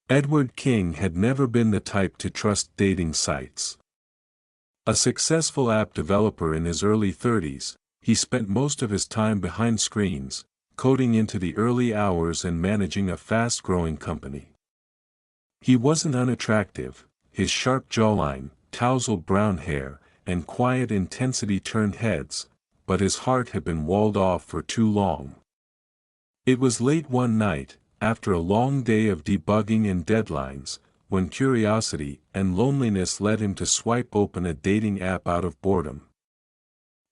Edward King had never been the type to trust dating sites. A successful app developer in his early 30s, he spent most of his time behind screens, coding into the early hours and managing a fast-growing company. He wasn't unattractive. His sharp jawline, tousled brown hair, and quiet intensity turned heads, but his heart had been walled off for too long. It was late one night, after a long day of debugging and deadlines, when curiosity and loneliness led him to swipe open a dating app out of boredom.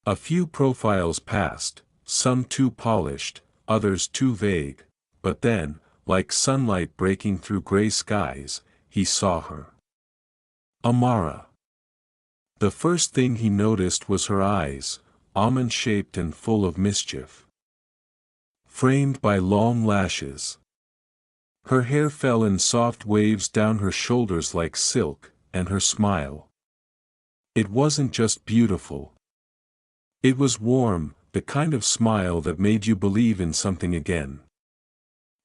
A few profiles passed, some too polished, others too vague, but then, like sunlight breaking through gray skies, he saw her. Amara. The first thing he noticed was her eyes, almond-shaped and full of mischief. Framed by long lashes. Her hair fell in soft waves down her shoulders like silk, and her smile. It wasn't just beautiful. It was warm, the kind of smile that made you believe in something again.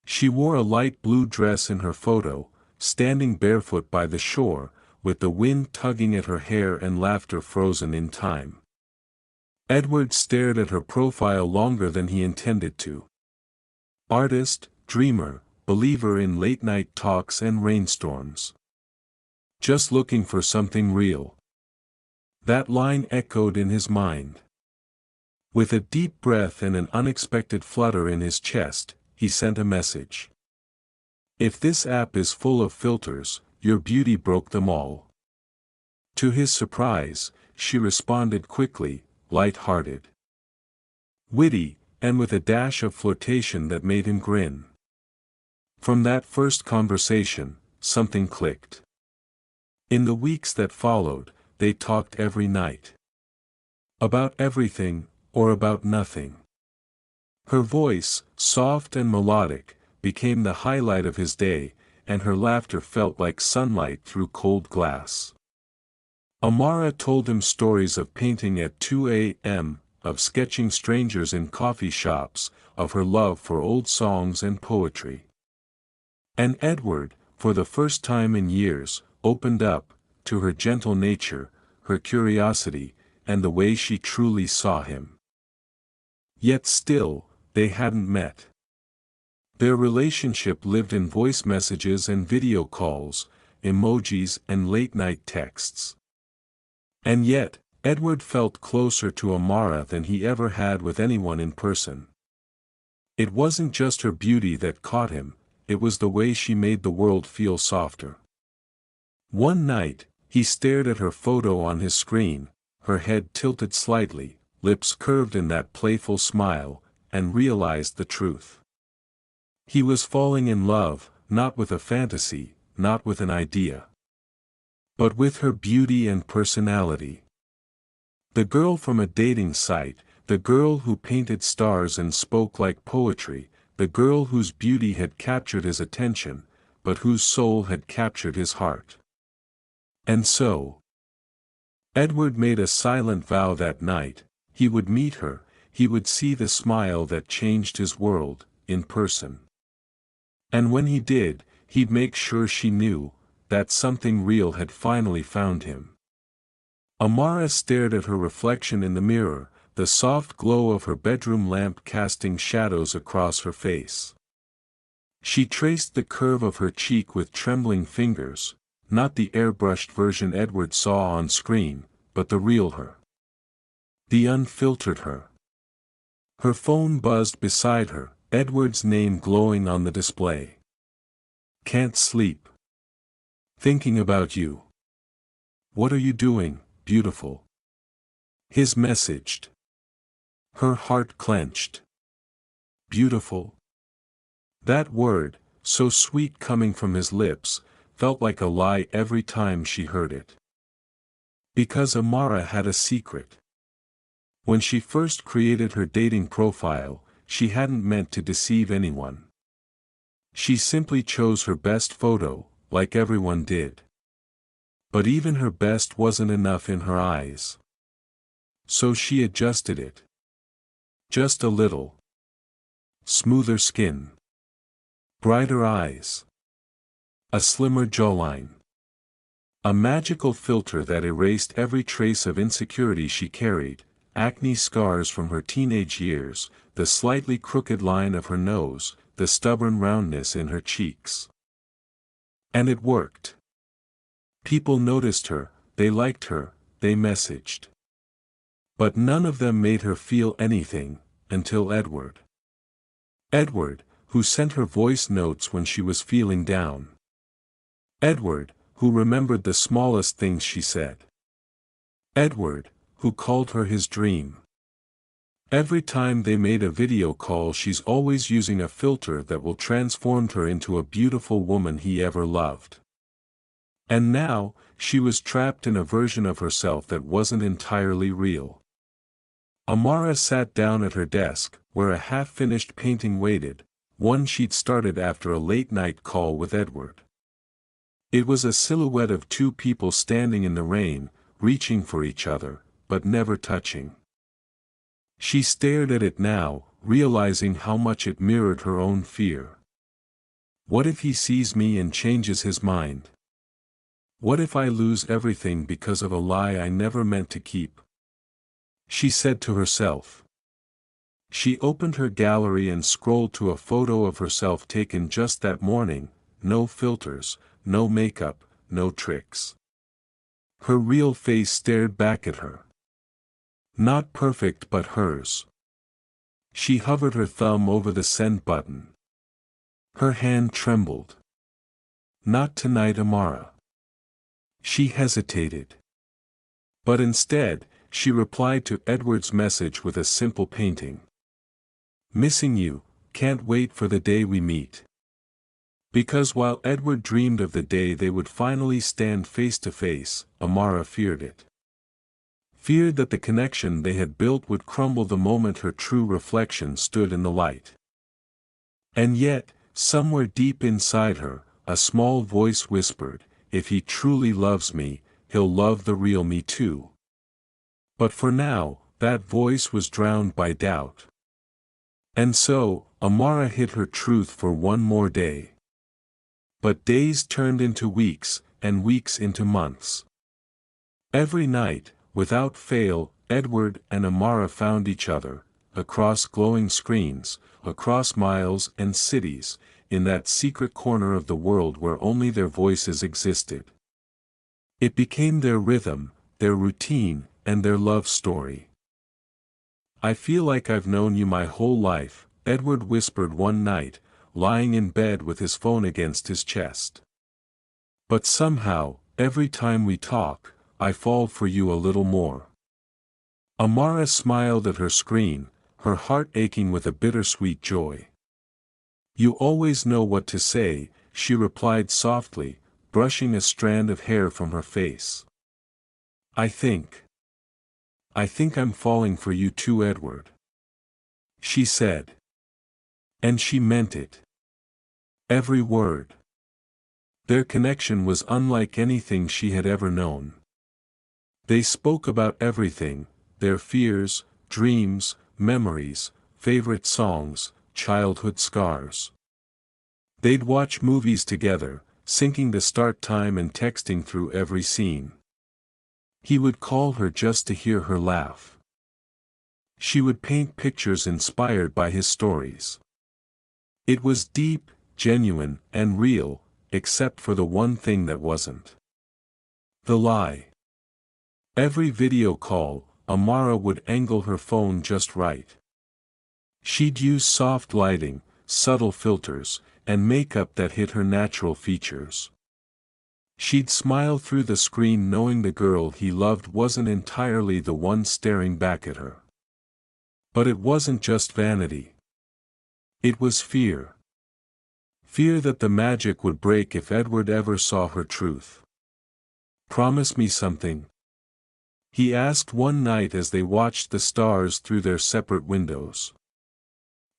She wore a light blue dress in her photo, standing barefoot by the shore, with the wind tugging at her hair and laughter frozen in time. Edward stared at her profile longer than he intended to. Artist, dreamer, believer in late-night talks and rainstorms. Just looking for something real. That line echoed in his mind. With a deep breath and an unexpected flutter in his chest, he sent a message. If this app is full of filters, your beauty broke them all. To his surprise, she responded quickly, light-hearted. Witty, and with a dash of flirtation that made him grin. From that first conversation, something clicked. In the weeks that followed, they talked every night. About everything, or about nothing. Her voice, soft and melodic, became the highlight of his day, and her laughter felt like sunlight through cold glass. Amara told him stories of painting at 2 a.m., of sketching strangers in coffee shops, of her love for old songs and poetry. And Edward, for the first time in years, opened up, to her gentle nature, her curiosity, and the way she truly saw him. Yet still, they hadn't met. Their relationship lived in voice messages and video calls, emojis and late-night texts. And yet, Edward felt closer to Amara than he ever had with anyone in person. It wasn't just her beauty that caught him, it was the way she made the world feel softer. One night, he stared at her photo on his screen, her head tilted slightly, lips curved in that playful smile, and realized the truth. He was falling in love, not with a fantasy, not with an idea. But with her beauty and personality. The girl from a dating site, the girl who painted stars and spoke like poetry, the girl whose beauty had captured his attention, but whose soul had captured his heart. And so, Edward made a silent vow that night: he would meet her, he would see the smile that changed his world, in person. And when he did, he'd make sure she knew that something real had finally found him. Amara stared at her reflection in the mirror, the soft glow of her bedroom lamp casting shadows across her face. She traced the curve of her cheek with trembling fingers, not the airbrushed version Edward saw on screen, but the real her. The unfiltered her. Her phone buzzed beside her, Edward's name glowing on the display. Can't sleep. Thinking about you. What are you doing, beautiful? His messaged. Her heart clenched. Beautiful? That word, so sweet coming from his lips, felt like a lie every time she heard it. Because Amara had a secret. When she first created her dating profile, she hadn't meant to deceive anyone. She simply chose her best photo, like everyone did. But even her best wasn't enough in her eyes. So she adjusted it. Just a little. Smoother skin. Brighter eyes. A slimmer jawline. A magical filter that erased every trace of insecurity she carried, acne scars from her teenage years, the slightly crooked line of her nose, the stubborn roundness in her cheeks. And it worked. People noticed her, they liked her, they messaged. But none of them made her feel anything, until Edward. Edward, who sent her voice notes when she was feeling down. Edward, who remembered the smallest things she said. Edward, who called her his dream. Every time they made a video call, she's always using a filter that will transform her into a beautiful woman he ever loved. And now, she was trapped in a version of herself that wasn't entirely real. Amara sat down at her desk, where a half-finished painting waited, one she'd started after a late-night call with Edward. It was a silhouette of two people standing in the rain, reaching for each other, but never touching. She stared at it now, realizing how much it mirrored her own fear. What if he sees me and changes his mind? What if I lose everything because of a lie I never meant to keep? She said to herself. She opened her gallery and scrolled to a photo of herself taken just that morning, no filters, no makeup, no tricks. Her real face stared back at her. Not perfect but hers. She hovered her thumb over the send button. Her hand trembled. Not tonight, Amara. She hesitated. But instead, she replied to Edward's message with a simple painting. Missing you, can't wait for the day we meet. Because while Edward dreamed of the day they would finally stand face to face, Amara feared it. Feared that the connection they had built would crumble the moment her true reflection stood in the light. And yet, somewhere deep inside her, a small voice whispered, if he truly loves me, he'll love the real me too. But for now, that voice was drowned by doubt. And so, Amara hid her truth for one more day. But days turned into weeks, and weeks into months. Every night, without fail, Edward and Amara found each other, across glowing screens, across miles and cities, in that secret corner of the world where only their voices existed. It became their rhythm, their routine, and their love story. I feel like I've known you my whole life, Edward whispered one night, lying in bed with his phone against his chest. But somehow, every time we talk, I fall for you a little more. Amara smiled at her screen, her heart aching with a bittersweet joy. You always know what to say, she replied softly, brushing a strand of hair from her face. I think I'm falling for you too, Edward. She said. And she meant it. Every word. Their connection was unlike anything she had ever known. They spoke about everything, their fears, dreams, memories, favorite songs, childhood scars. They'd watch movies together, syncing the start time and texting through every scene. He would call her just to hear her laugh. She would paint pictures inspired by his stories. It was deep, genuine, and real, except for the one thing that wasn't. The lie. Every video call, Amara would angle her phone just right. She'd use soft lighting, subtle filters, and makeup that hid her natural features. She'd smile through the screen knowing the girl he loved wasn't entirely the one staring back at her. But it wasn't just vanity. It was fear. Fear that the magic would break if Edward ever saw her truth. Promise me something? He asked one night as they watched the stars through their separate windows.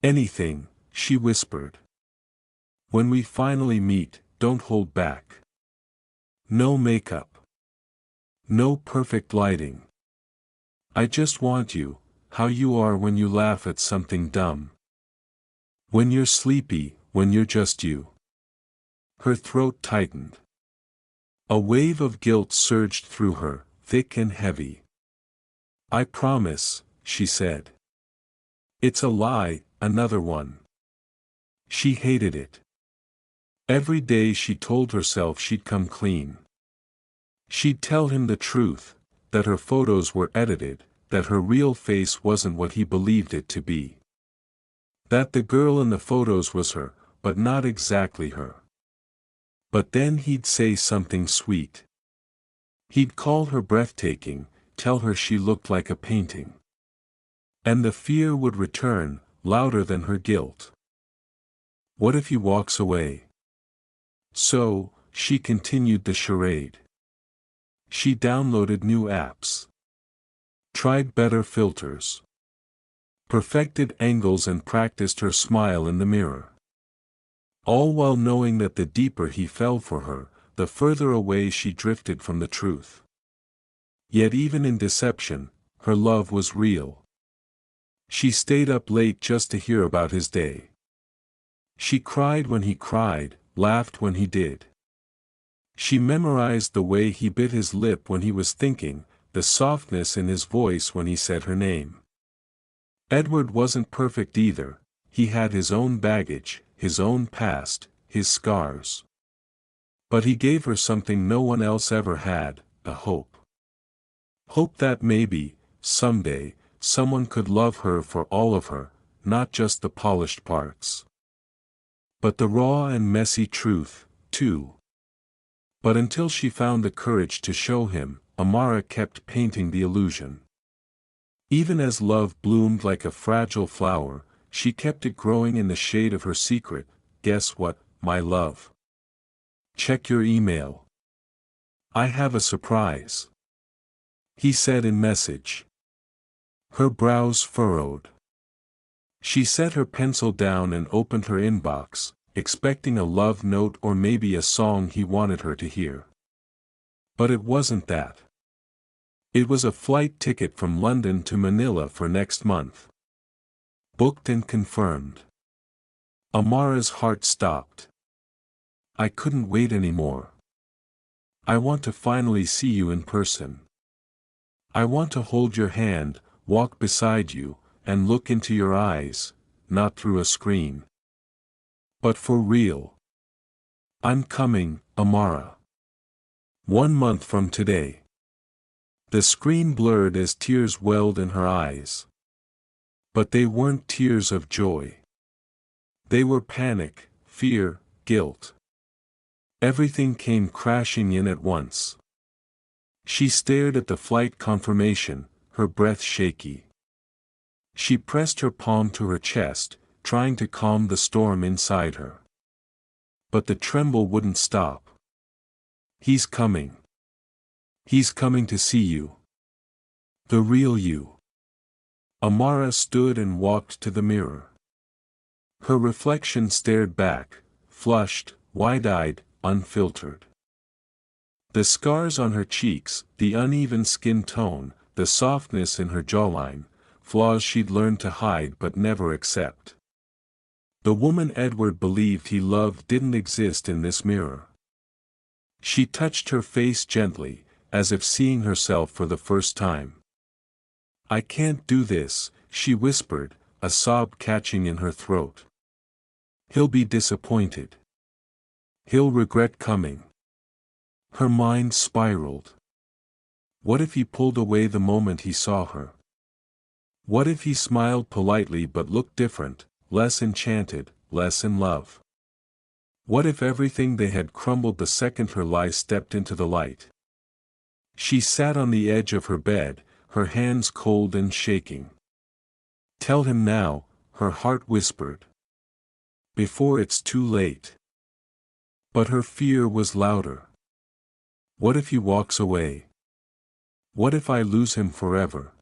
Anything, she whispered. When we finally meet, don't hold back. No makeup. No perfect lighting. I just want you, how you are when you laugh at something dumb. When you're sleepy, when you're just you. Her throat tightened. A wave of guilt surged through her, thick and heavy. "I promise," she said. "It's a lie, another one." She hated it. Every day she told herself she'd come clean. She'd tell him the truth, that her photos were edited, that her real face wasn't what he believed it to be. That the girl in the photos was her, but not exactly her. But then he'd say something sweet. He'd call her breathtaking, tell her she looked like a painting. And the fear would return, louder than her guilt. What if he walks away? So, she continued the charade. She downloaded new apps. Tried better filters. Perfected angles and practiced her smile in the mirror. All while knowing that the deeper he fell for her, the further away she drifted from the truth. Yet even in deception, her love was real. She stayed up late just to hear about his day. She cried when he cried, laughed when he did. She memorized the way he bit his lip when he was thinking, the softness in his voice when he said her name. Edward wasn't perfect either, he had his own baggage, his own past, his scars. But he gave her something no one else ever had, a hope. Hope that maybe, someday, someone could love her for all of her, not just the polished parts. But the raw and messy truth, too. But until she found the courage to show him, Amara kept painting the illusion. Even as love bloomed like a fragile flower, she kept it growing in the shade of her secret. "Guess what, my love? Check your email. I have a surprise," he said in message. Her brows furrowed. She set her pencil down and opened her inbox, expecting a love note or maybe a song he wanted her to hear. But it wasn't that. It was a flight ticket from London to Manila for next month. Booked and confirmed. Amara's heart stopped. "I couldn't wait anymore. I want to finally see you in person. I want to hold your hand, walk beside you, and look into your eyes, not through a screen. But for real. I'm coming, Amara. 1 month from today." The screen blurred as tears welled in her eyes. But they weren't tears of joy. They were panic, fear, guilt. Everything came crashing in at once. She stared at the flight confirmation, her breath shaky. She pressed her palm to her chest, trying to calm the storm inside her. But the tremble wouldn't stop. "He's coming. He's coming to see you. The real you." Amara stood and walked to the mirror. Her reflection stared back, flushed, wide-eyed, unfiltered. The scars on her cheeks, the uneven skin tone, the softness in her jawline, flaws she'd learned to hide but never accept. The woman Edward believed he loved didn't exist in this mirror. She touched her face gently, as if seeing herself for the first time. "I can't do this," she whispered, a sob catching in her throat. "He'll be disappointed. He'll regret coming." Her mind spiraled. What if he pulled away the moment he saw her? What if he smiled politely but looked different, less enchanted, less in love? What if everything they had crumbled the second her lie stepped into the light? She sat on the edge of her bed, her hands cold and shaking. "Tell him now," her heart whispered. "Before it's too late." But her fear was louder. What if he walks away? What if I lose him forever?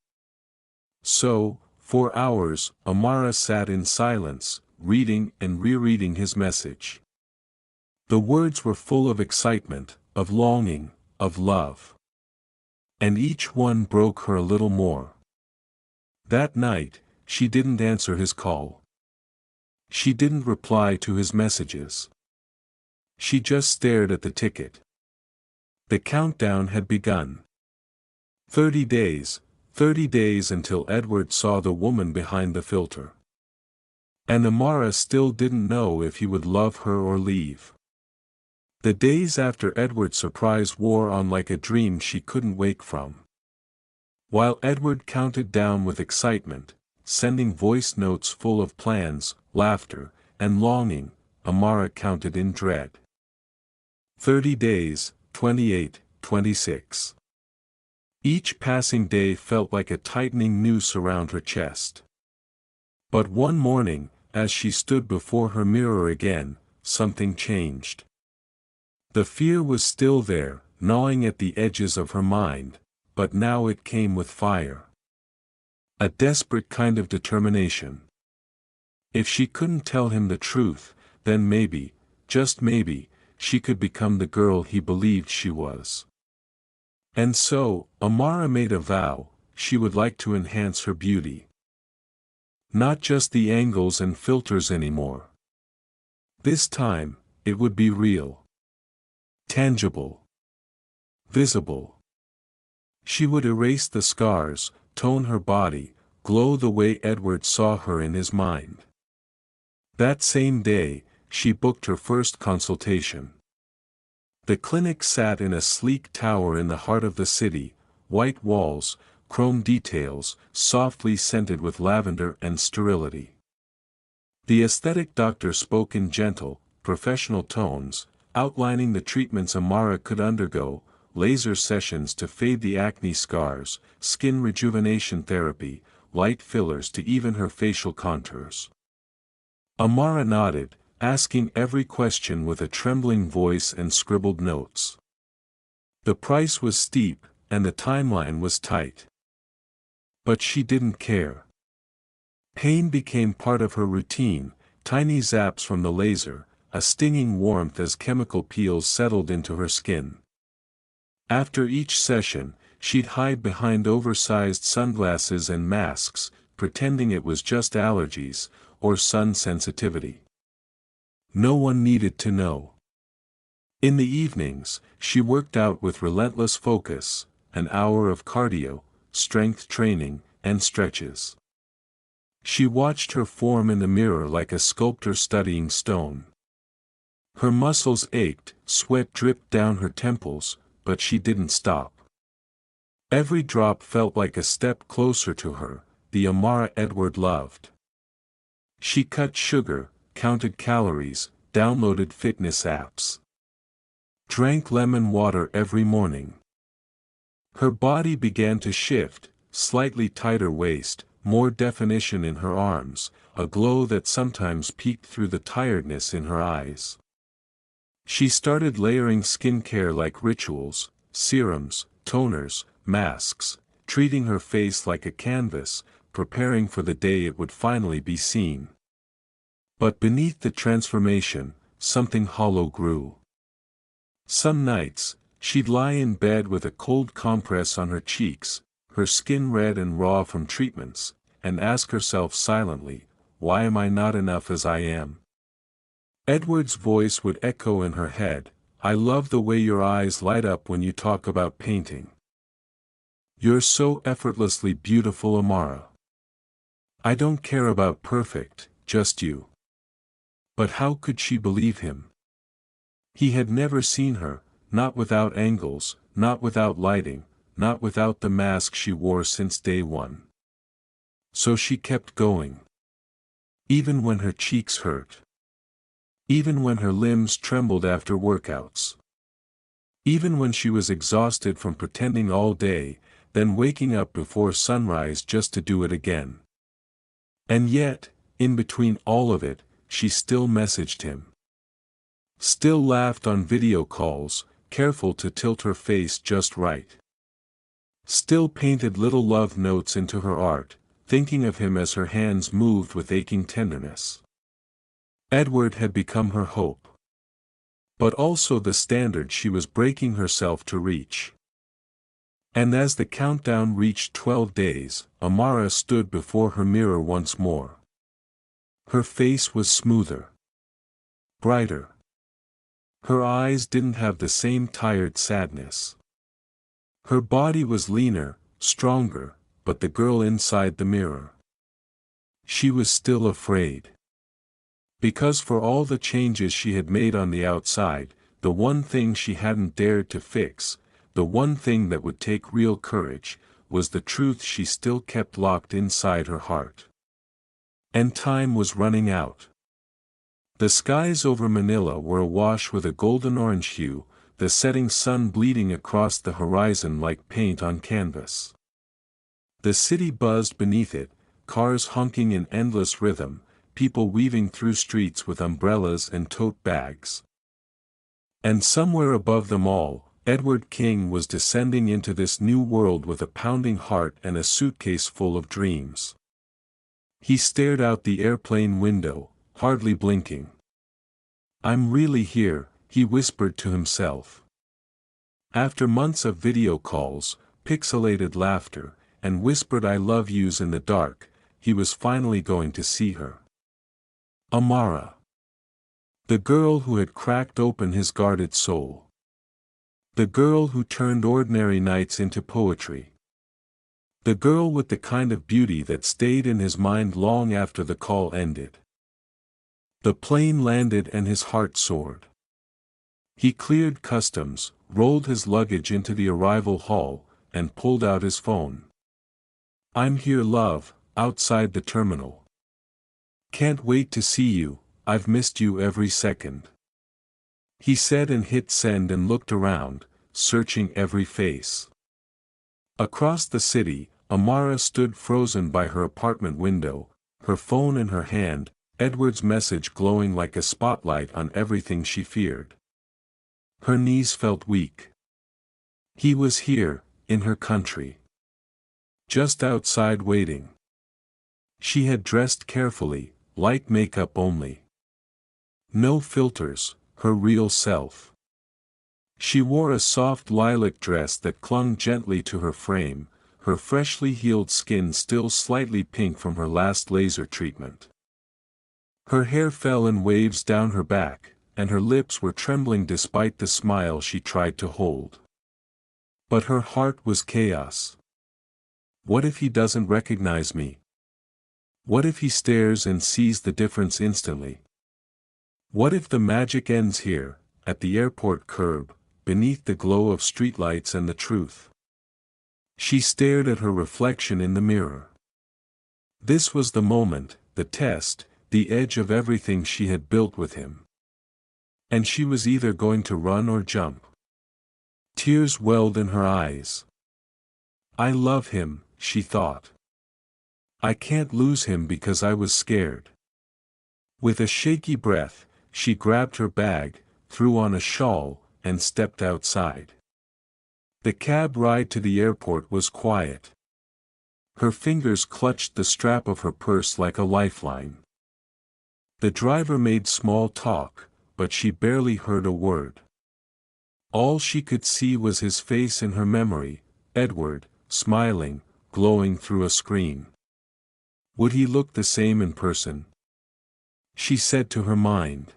So, for hours, Amara sat in silence, reading and rereading his message. The words were full of excitement, of longing, of love. And each one broke her a little more. That night, she didn't answer his call. She didn't reply to his messages. She just stared at the ticket. The countdown had begun. 30 days, 30 days until Edward saw the woman behind the filter. And Amara still didn't know if he would love her or leave. The days after Edward's surprise wore on like a dream she couldn't wake from. While Edward counted down with excitement, sending voice notes full of plans, laughter, and longing, Amara counted in dread. 30 days, 28, 26. Each passing day felt like a tightening noose around her chest. But one morning, as she stood before her mirror again, something changed. The fear was still there, gnawing at the edges of her mind, but now it came with fire. A desperate kind of determination. If she couldn't tell him the truth, then maybe, just maybe, she could become the girl he believed she was. And so, Amara made a vow: she would like to enhance her beauty. Not just the angles and filters anymore. This time, it would be real. Tangible. Visible. She would erase the scars, tone her body, glow the way Edward saw her in his mind. That same day, she booked her first consultation. The clinic sat in a sleek tower in the heart of the city, white walls, chrome details, softly scented with lavender and sterility. The aesthetic doctor spoke in gentle, professional tones, outlining the treatments Amara could undergo: laser sessions to fade the acne scars, skin rejuvenation therapy, light fillers to even her facial contours. Amara nodded, asking every question with a trembling voice and scribbled notes. The price was steep, and the timeline was tight. But she didn't care. Pain became part of her routine: tiny zaps from the laser, a stinging warmth as chemical peels settled into her skin. After each session, she'd hide behind oversized sunglasses and masks, pretending it was just allergies, or sun sensitivity. No one needed to know. In the evenings, she worked out with relentless focus, an hour of cardio, strength training, and stretches. She watched her form in the mirror like a sculptor studying stone. Her muscles ached, sweat dripped down her temples, but she didn't stop. Every drop felt like a step closer to her, the Amara Edward loved. She cut sugar, counted calories, downloaded fitness apps. Drank lemon water every morning. Her body began to shift: slightly tighter waist, more definition in her arms, a glow that sometimes peeked through the tiredness in her eyes. She started layering skincare like rituals: serums, toners, masks, treating her face like a canvas, preparing for the day it would finally be seen. But beneath the transformation, something hollow grew. Some nights, she'd lie in bed with a cold compress on her cheeks, her skin red and raw from treatments, and ask herself silently, "Why am I not enough as I am?" Edward's voice would echo in her head: "I love the way your eyes light up when you talk about painting. You're so effortlessly beautiful, Amara. I don't care about perfect, just you." But how could she believe him? He had never seen her, not without angles, not without lighting, not without the mask she wore since day one. So she kept going. Even when her cheeks hurt. Even when her limbs trembled after workouts. Even when she was exhausted from pretending all day, then waking up before sunrise just to do it again. And yet, in between all of it, she still messaged him. Still laughed on video calls, careful to tilt her face just right. Still painted little love notes into her art, thinking of him as her hands moved with aching tenderness. Edward had become her hope. But also the standard she was breaking herself to reach. And as the countdown reached 12 days, Amara stood before her mirror once more. Her face was smoother. Brighter. Her eyes didn't have the same tired sadness. Her body was leaner, stronger, but the girl inside the mirror, she was still afraid. Because for all the changes she had made on the outside, the one thing she hadn't dared to fix, the one thing that would take real courage, was the truth she still kept locked inside her heart. And time was running out. The skies over Manila were awash with a golden-orange hue, the setting sun bleeding across the horizon like paint on canvas. The city buzzed beneath it, cars honking in endless rhythm, people weaving through streets with umbrellas and tote bags. And somewhere above them all, Edward King was descending into this new world with a pounding heart and a suitcase full of dreams. He stared out the airplane window, hardly blinking. "I'm really here," he whispered to himself. After months of video calls, pixelated laughter, and whispered "I love yous" in the dark, he was finally going to see her. Amara. The girl who had cracked open his guarded soul. The girl who turned ordinary nights into poetry. The girl with the kind of beauty that stayed in his mind long after the call ended. The plane landed and his heart soared. He cleared customs, rolled his luggage into the arrival hall, and pulled out his phone. "I'm here, love, outside the terminal. Can't wait to see you, I've missed you every second," he said, and hit send and looked around, searching every face. Across the city, Amara stood frozen by her apartment window, her phone in her hand, Edward's message glowing like a spotlight on everything she feared. Her knees felt weak. He was here, in her country. Just outside waiting. She had dressed carefully, light makeup only. No filters, her real self. She wore a soft lilac dress that clung gently to her frame, her freshly healed skin still slightly pink from her last laser treatment. Her hair fell in waves down her back, and her lips were trembling despite the smile she tried to hold. But her heart was chaos. What if he doesn't recognize me? What if he stares and sees the difference instantly? What if the magic ends here, at the airport curb, beneath the glow of streetlights and the truth? She stared at her reflection in the mirror. This was the moment, the test, the edge of everything she had built with him. And she was either going to run or jump. Tears welled in her eyes. "I love him," she thought. "I can't lose him because I was scared." With a shaky breath, she grabbed her bag, threw on a shawl, and stepped outside. The cab ride to the airport was quiet. Her fingers clutched the strap of her purse like a lifeline. The driver made small talk, but she barely heard a word. All she could see was his face in her memory, Edward, smiling, glowing through a screen. Would he look the same in person? She said to her mind.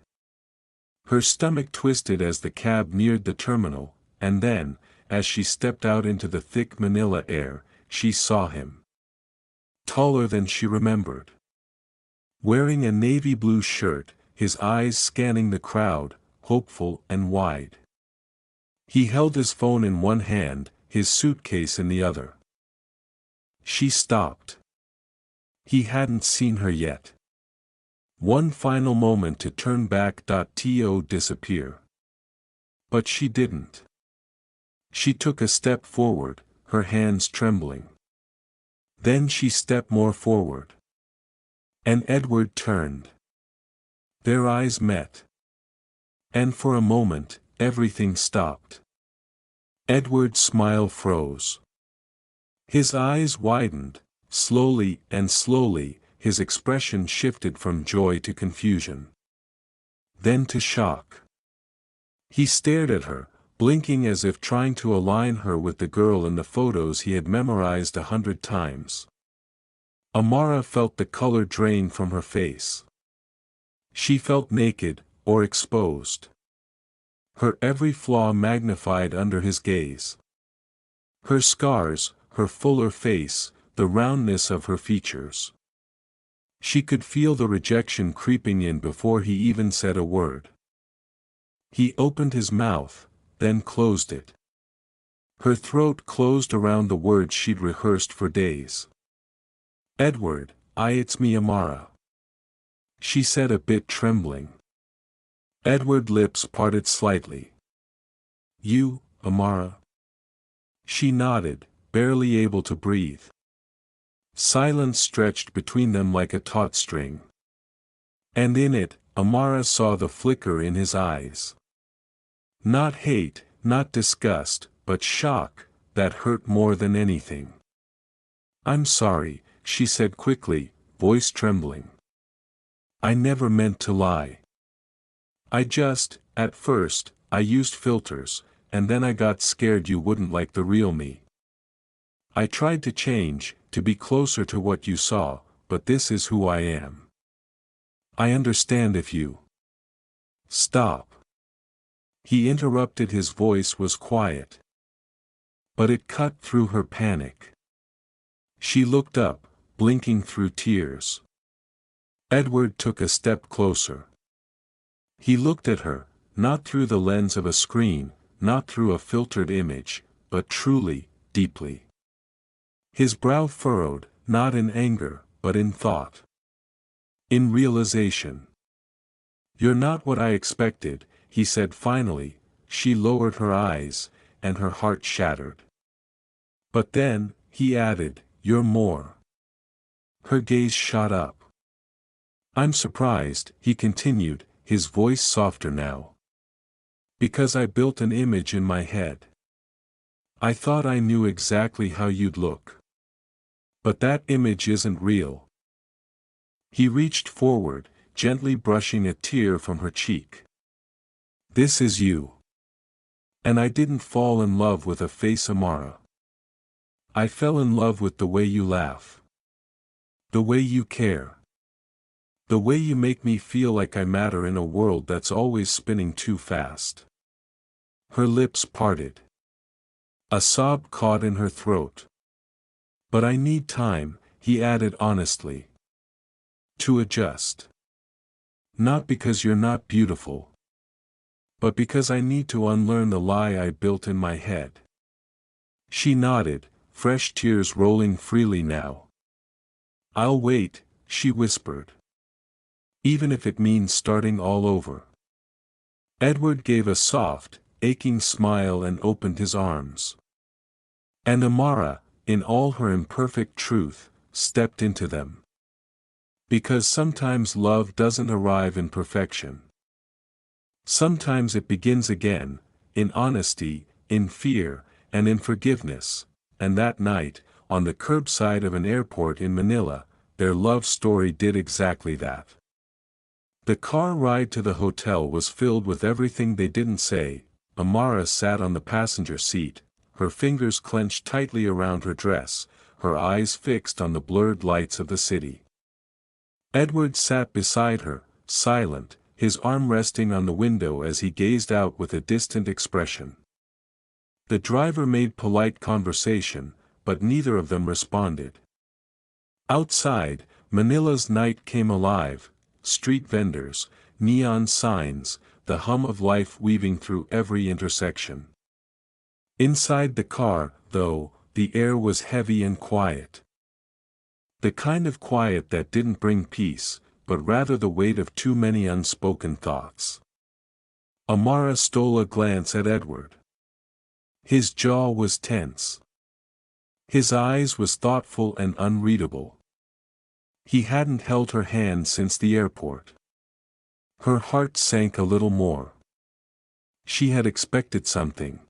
Her stomach twisted as the cab neared the terminal, and then, as she stepped out into the thick Manila air, she saw him. Taller than she remembered. Wearing a navy blue shirt, his eyes scanning the crowd, hopeful and wide. He held his phone in one hand, his suitcase in the other. She stopped. He hadn't seen her yet. One final moment to turn back to disappear. But she didn't. She took a step forward, her hands trembling. Then she stepped more forward. And Edward turned. Their eyes met. And for a moment, everything stopped. Edward's smile froze. His eyes widened, slowly and slowly, his expression shifted from joy to confusion. Then to shock. He stared at her, blinking as if trying to align her with the girl in the photos he had memorized 100 times. Amara felt the color drain from her face. She felt naked, or exposed. her every flaw magnified under his gaze. Her scars, her fuller face, the roundness of her features. She could feel the rejection creeping in before he even said a word. He opened his mouth, then closed it. Her throat closed around the words she'd rehearsed for days. "Edward, it's me Amara," she said, a bit trembling. Edward's lips parted slightly. "You, Amara?" She nodded, barely able to breathe. Silence stretched between them like a taut string. And in it, Amara saw the flicker in his eyes. Not hate, not disgust, but shock, that hurt more than anything. "I'm sorry," she said quickly, voice trembling. "I never meant to lie. At first, I used filters, and then I got scared you wouldn't like the real me. I tried to change, to be closer to what you saw, but this is who I am. I understand if you..." "Stop." He interrupted. His voice was quiet. But it cut through her panic. She looked up, blinking through tears. Edward took a step closer. He looked at her, not through the lens of a screen, not through a filtered image, but truly, deeply. His brow furrowed, not in anger, but in thought. In realization. "You're not what I expected," he said finally. She lowered her eyes, and her heart shattered. "But then," he added, "you're more." Her gaze shot up. "I'm surprised," he continued, his voice softer now. "Because I built an image in my head. I thought I knew exactly how you'd look. But that image isn't real." He reached forward, gently brushing a tear from her cheek. "This is you. And I didn't fall in love with a face, Amara. I fell in love with the way you laugh. The way you care. The way you make me feel like I matter in a world that's always spinning too fast." Her lips parted. A sob caught in her throat. "But I need time," he added honestly. "To adjust. Not because you're not beautiful. But because I need to unlearn the lie I built in my head." She nodded, fresh tears rolling freely now. "I'll wait," she whispered. "Even if it means starting all over." Edward gave a soft, aching smile and opened his arms. And Amara, in all her imperfect truth, stepped into them. Because sometimes love doesn't arrive in perfection. Sometimes it begins again, in honesty, in fear, and in forgiveness, and that night, on the curbside of an airport in Manila, their love story did exactly that. The car ride to the hotel was filled with everything they didn't say. Amara sat on the passenger seat, her fingers clenched tightly around her dress, her eyes fixed on the blurred lights of the city. Edward sat beside her, silent, his arm resting on the window as he gazed out with a distant expression. The driver made polite conversation, but neither of them responded. Outside, Manila's night came alive, street vendors, neon signs, the hum of life weaving through every intersection. Inside the car, though, the air was heavy and quiet. The kind of quiet that didn't bring peace, but rather the weight of too many unspoken thoughts. Amara stole a glance at Edward. His jaw was tense. His eyes was thoughtful and unreadable. He hadn't held her hand since the airport. Her heart sank a little more. She had expected something.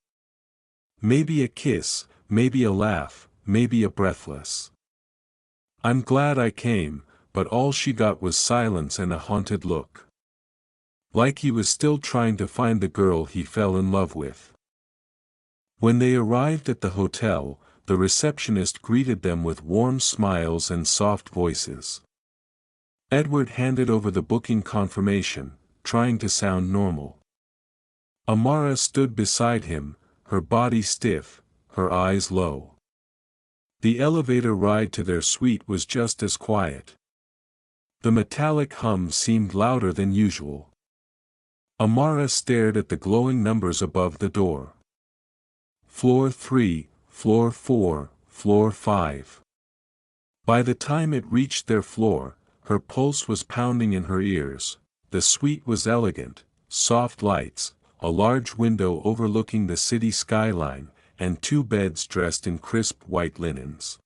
Maybe a kiss, maybe a laugh, maybe a breathless "I'm glad I came," but all she got was silence and a haunted look. Like he was still trying to find the girl he fell in love with. When they arrived at the hotel, the receptionist greeted them with warm smiles and soft voices. Edward handed over the booking confirmation, trying to sound normal. Amara stood beside him, her body stiff, her eyes low. The elevator ride to their suite was just as quiet. The metallic hum seemed louder than usual. Amara stared at the glowing numbers above the door. Floor 3, Floor 4, Floor 5. By the time it reached their floor, her pulse was pounding in her ears. The suite was elegant, soft lights, a large window overlooking the city skyline, and 2 beds dressed in crisp white linens.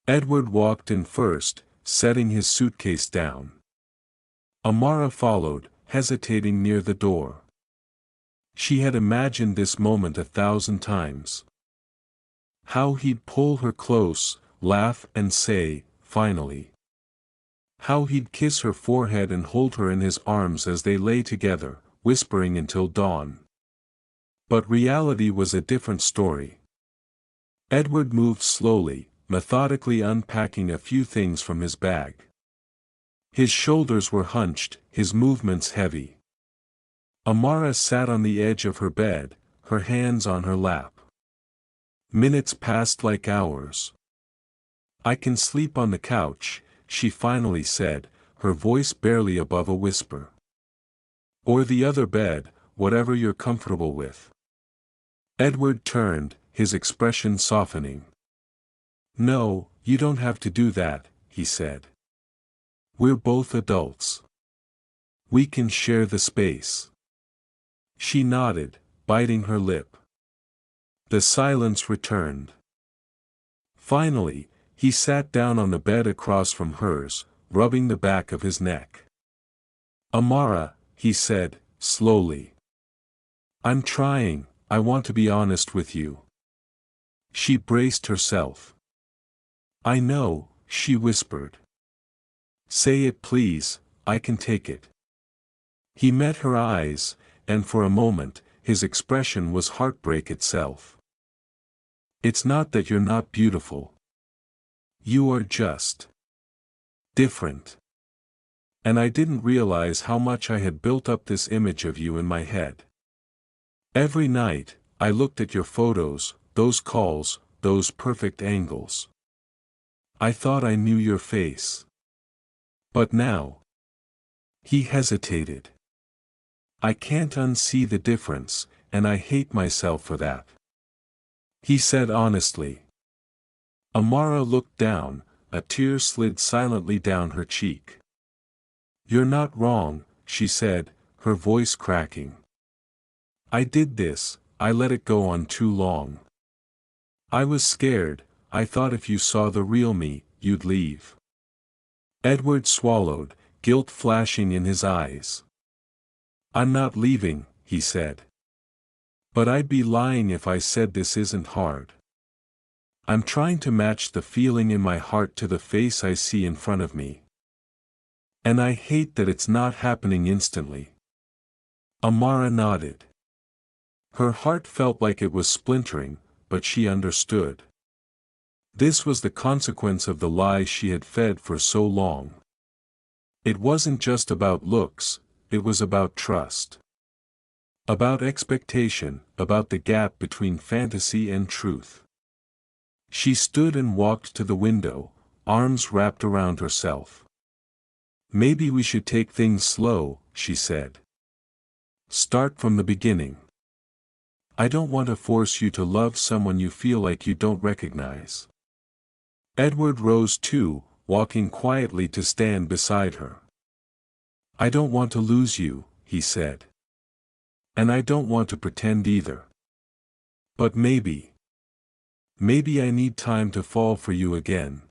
Edward walked in first, setting his suitcase down. Amara followed, hesitating near the door. She had imagined this moment 1,000 times. How he'd pull her close, laugh and say, "Finally." How he'd kiss her forehead and hold her in his arms as they lay together, whispering until dawn. But reality was a different story. Edward moved slowly, methodically unpacking a few things from his bag. His shoulders were hunched, his movements heavy. Amara sat on the edge of her bed, her hands on her lap. Minutes passed like hours. "I can sleep on the couch," she finally said, her voice barely above a whisper. "Or the other bed, whatever you're comfortable with." Edward turned, his expression softening. "No, you don't have to do that," he said. "We're both adults. We can share the space." She nodded, biting her lip. The silence returned. Finally, he sat down on the bed across from hers, rubbing the back of his neck. "Amara," he said, slowly. "I'm trying, I want to be honest with you." She braced herself. "I know," she whispered. "Say it please, I can take it." He met her eyes, and for a moment, his expression was heartbreak itself. "It's not that you're not beautiful. You are just different. And I didn't realize how much I had built up this image of you in my head. Every night, I looked at your photos, those calls, those perfect angles. I thought I knew your face. But now..." He hesitated. "I can't unsee the difference, and I hate myself for that," he said honestly. Amara looked down, a tear slid silently down her cheek. "You're not wrong," she said, her voice cracking. "I did this, I let it go on too long. I was scared, I thought if you saw the real me, you'd leave." Edward swallowed, guilt flashing in his eyes. "I'm not leaving," he said. "But I'd be lying if I said this isn't hard. I'm trying to match the feeling in my heart to the face I see in front of me. And I hate that it's not happening instantly." Amara nodded. Her heart felt like it was splintering, but she understood. This was the consequence of the lies she had fed for so long. It wasn't just about looks, it was about trust. About expectation, about the gap between fantasy and truth. She stood and walked to the window, arms wrapped around herself. "Maybe we should take things slow," she said. "Start from the beginning. I don't want to force you to love someone you feel like you don't recognize." Edward rose too, walking quietly to stand beside her. "I don't want to lose you," he said. "And I don't want to pretend either. But maybe I need time to fall for you again.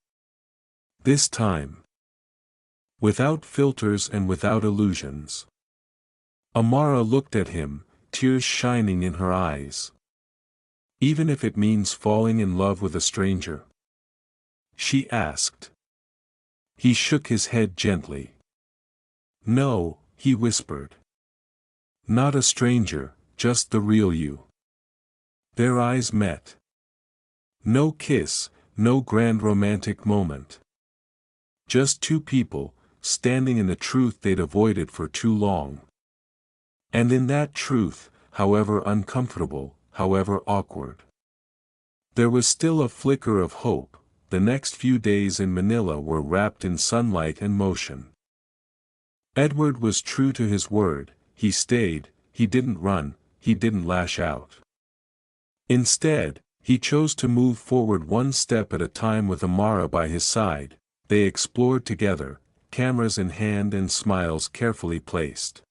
This time. Without filters and without illusions." Amara looked at him, tears shining in her eyes. "Even if it means falling in love with a stranger?" she asked. He shook his head gently. "No," he whispered. "Not a stranger, just the real you." Their eyes met. No kiss, no grand romantic moment. Just 2 people, standing in the truth they'd avoided for too long. And in that truth, however uncomfortable, however awkward. There was still a flicker of hope. The next few days in Manila were wrapped in sunlight and motion. Edward was true to his word. He stayed, he didn't run, he didn't lash out. Instead, he chose to move forward one step at a time with Amara by his side. They explored together, cameras in hand and smiles carefully placed.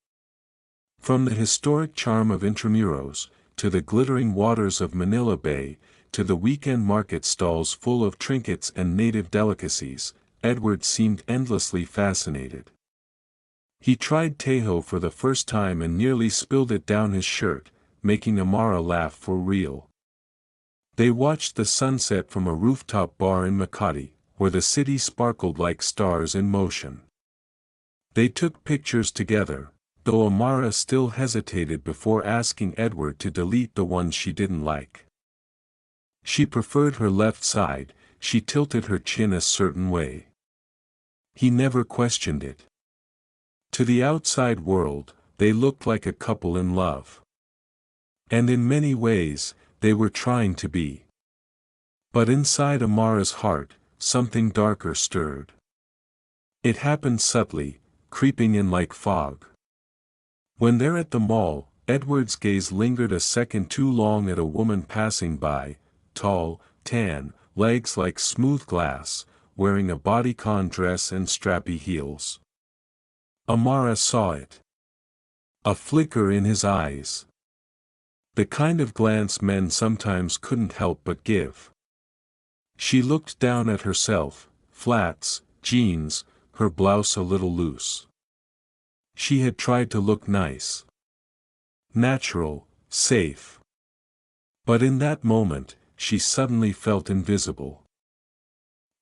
From the historic charm of Intramuros, to the glittering waters of Manila Bay, to the weekend market stalls full of trinkets and native delicacies, Edward seemed endlessly fascinated. He tried Tejo for the first time and nearly spilled it down his shirt, making Amara laugh for real. They watched the sunset from a rooftop bar in Makati, where the city sparkled like stars in motion. They took pictures together, though Amara still hesitated before asking Edward to delete the ones she didn't like. She preferred her left side, she tilted her chin a certain way. He never questioned it. To the outside world, they looked like a couple in love. And in many ways, they were trying to be. But inside Amara's heart, something darker stirred. It happened subtly, creeping in like fog. When they're at the mall, Edward's gaze lingered a second too long at a woman passing by, tall, tan, legs like smooth glass, wearing a bodycon dress and strappy heels. Amara saw it. A flicker in his eyes. The kind of glance men sometimes couldn't help but give. She looked down at herself, flats, jeans, her blouse a little loose. She had tried to look nice. Natural, safe. But in that moment, she suddenly felt invisible.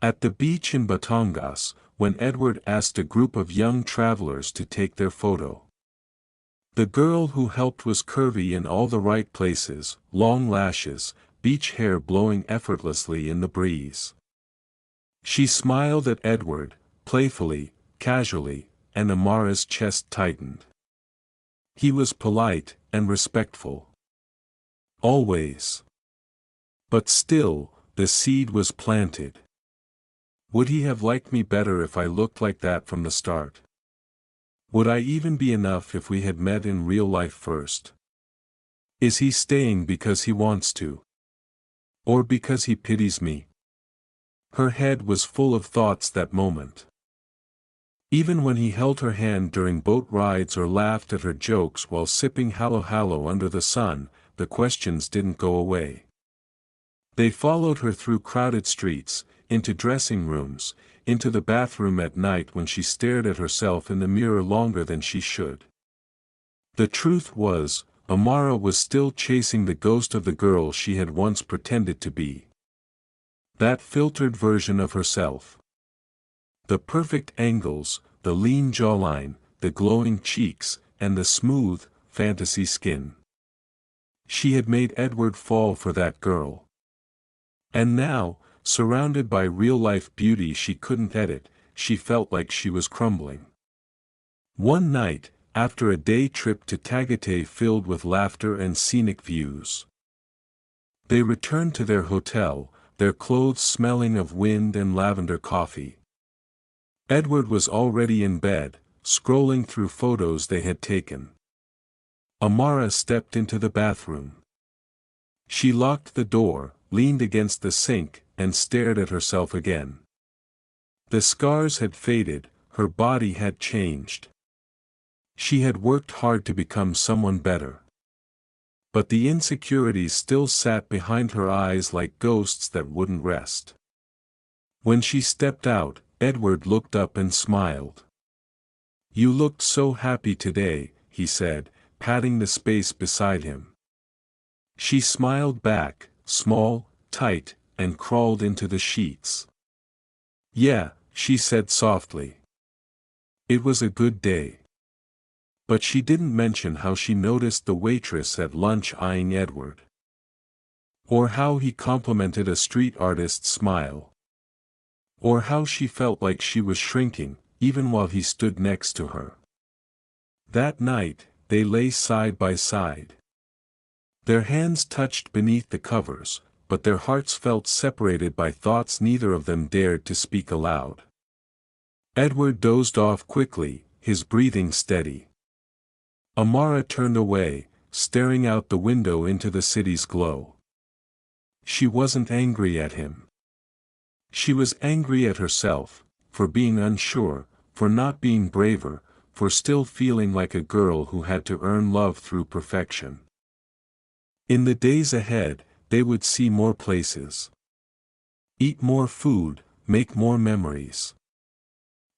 At the beach in Batangas, when Edward asked a group of young travelers to take their photo. The girl who helped was curvy in all the right places, long lashes, beach hair blowing effortlessly in the breeze. She smiled at Edward, playfully, casually, and Amara's chest tightened. He was polite and respectful. Always. But still, the seed was planted. Would he have liked me better if I looked like that from the start? Would I even be enough if we had met in real life first? Is he staying because he wants to? Or because he pities me? Her head was full of thoughts that moment. Even when he held her hand during boat rides or laughed at her jokes while sipping halo-halo under the sun, the questions didn't go away. They followed her through crowded streets, into dressing rooms, into the bathroom at night when she stared at herself in the mirror longer than she should. The truth was, Amara was still chasing the ghost of the girl she had once pretended to be. That filtered version of herself. The perfect angles, the lean jawline, the glowing cheeks, and the smooth, fantasy skin. She had made Edward fall for that girl. And now, surrounded by real-life beauty she couldn't edit, she felt like she was crumbling. One night, after a day trip to Tagaytay filled with laughter and scenic views, they returned to their hotel, their clothes smelling of wind and lavender coffee. Edward was already in bed, scrolling through photos they had taken. Amara stepped into the bathroom. She locked the door, leaned against the sink, and stared at herself again. The scars had faded, her body had changed. She had worked hard to become someone better. But the insecurities still sat behind her eyes like ghosts that wouldn't rest. When she stepped out, Edward looked up and smiled. "You looked so happy today," he said, patting the space beside him. She smiled back, small, tight, and crawled into the sheets. "Yeah," she said softly. It was a good day. But she didn't mention how she noticed the waitress at lunch eyeing Edward. Or how he complimented a street artist's smile. Or how she felt like she was shrinking, even while he stood next to her. That night, they lay side by side. Their hands touched beneath the covers, but their hearts felt separated by thoughts neither of them dared to speak aloud. Edward dozed off quickly, his breathing steady. Amara turned away, staring out the window into the city's glow. She wasn't angry at him. She was angry at herself, for being unsure, for not being braver, for still feeling like a girl who had to earn love through perfection. In the days ahead, they would see more places. Eat more food, make more memories.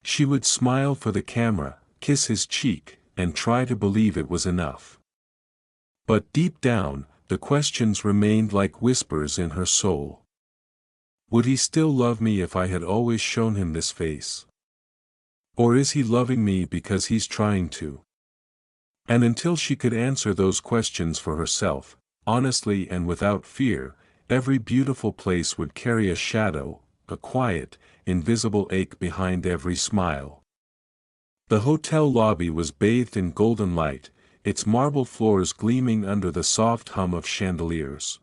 She would smile for the camera, kiss his cheek, and try to believe it was enough. But deep down, the questions remained like whispers in her soul. Would he still love me if I had always shown him this face? Or is he loving me because he's trying to? And until she could answer those questions for herself, honestly and without fear, every beautiful place would carry a shadow, a quiet, invisible ache behind every smile. The hotel lobby was bathed in golden light, its marble floors gleaming under the soft hum of chandeliers.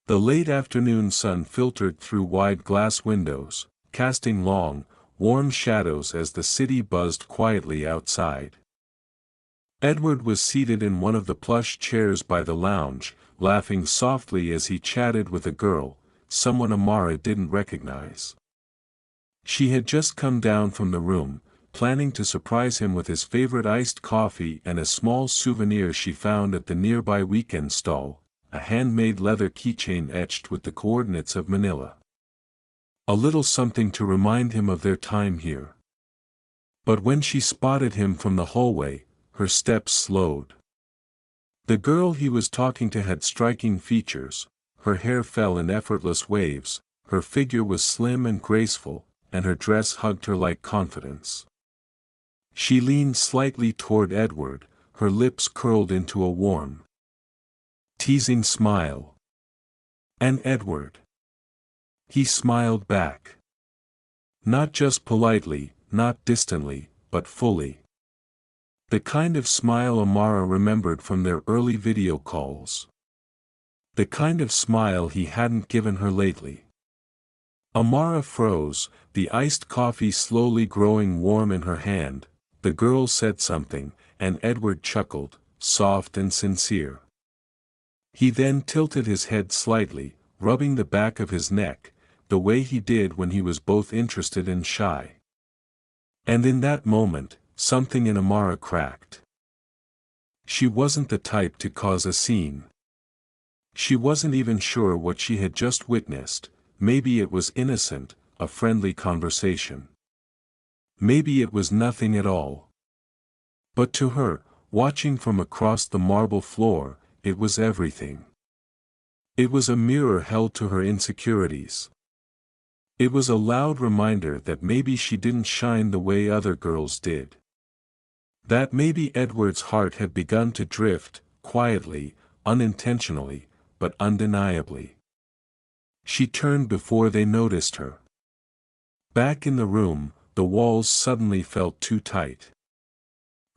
The late afternoon sun filtered through wide glass windows, casting long, warm shadows as the city buzzed quietly outside. Edward was seated in one of the plush chairs by the lounge, laughing softly as he chatted with a girl, someone Amara didn't recognize. She had just come down from the room, planning to surprise him with his favorite iced coffee and a small souvenir she found at the nearby weekend stall, a handmade leather keychain etched with the coordinates of Manila. A little something to remind him of their time here. But when she spotted him from the hallway, her steps slowed. The girl he was talking to had striking features, her hair fell in effortless waves, her figure was slim and graceful, and her dress hugged her like confidence. She leaned slightly toward Edward, her lips curled into a warm, teasing smile. And Edward. He smiled back. Not just politely, not distantly, but fully. The kind of smile Amara remembered from their early video calls. The kind of smile he hadn't given her lately. Amara froze, the iced coffee slowly growing warm in her hand. The girl said something, and Edward chuckled, soft and sincere. He then tilted his head slightly, rubbing the back of his neck, the way he did when he was both interested and shy. And in that moment, something in Amara cracked. She wasn't the type to cause a scene. She wasn't even sure what she had just witnessed. Maybe it was innocent, a friendly conversation. Maybe it was nothing at all. But to her, watching from across the marble floor, it was everything. It was a mirror held to her insecurities. It was a loud reminder that maybe she didn't shine the way other girls did. That maybe Edward's heart had begun to drift, quietly, unintentionally, but undeniably. She turned before they noticed her. Back in the room, the walls suddenly felt too tight.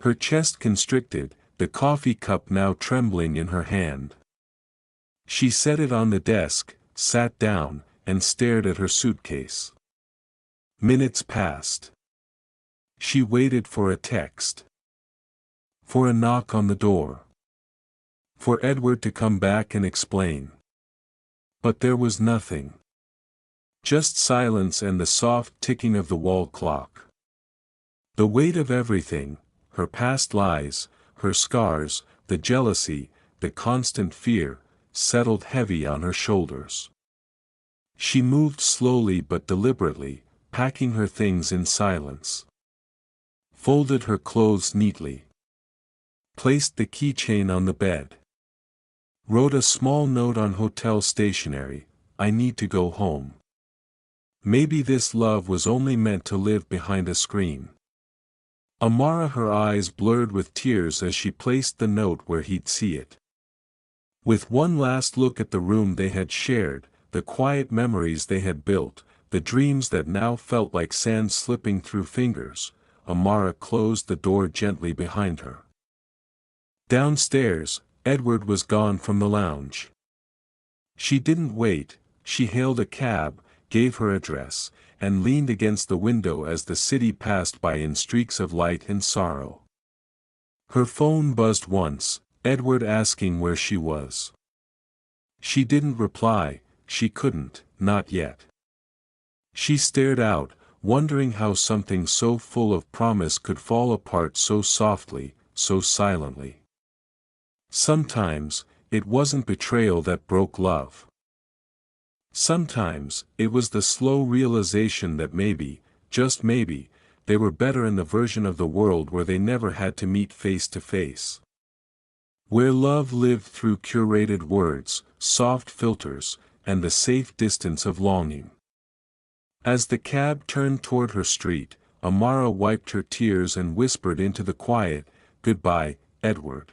Her chest constricted, the coffee cup now trembling in her hand. She set it on the desk, sat down, and stared at her suitcase. Minutes passed. She waited for a text. For a knock on the door. For Edward to come back and explain. But there was nothing. Just silence and the soft ticking of the wall clock. The weight of everything, her past lies, her scars, the jealousy, the constant fear, settled heavy on her shoulders. She moved slowly but deliberately, packing her things in silence. Folded her clothes neatly. Placed the keychain on the bed. Wrote a small note on hotel stationery, "I need to go home." Maybe this love was only meant to live behind a screen. Amara, her eyes blurred with tears as she placed the note where he'd see it. With one last look at the room they had shared, the quiet memories they had built, the dreams that now felt like sand slipping through fingers, Amara closed the door gently behind her. Downstairs, Edward was gone from the lounge. She didn't wait, she hailed a cab, gave her address, and leaned against the window as the city passed by in streaks of light and sorrow. Her phone buzzed once, Edward asking where she was. She didn't reply, she couldn't, not yet. She stared out, wondering how something so full of promise could fall apart so softly, so silently. Sometimes, it wasn't betrayal that broke love. Sometimes, it was the slow realization that maybe, just maybe, they were better in the version of the world where they never had to meet face to face. Where love lived through curated words, soft filters, and the safe distance of longing. As the cab turned toward her street, Amara wiped her tears and whispered into the quiet, "Goodbye, Edward."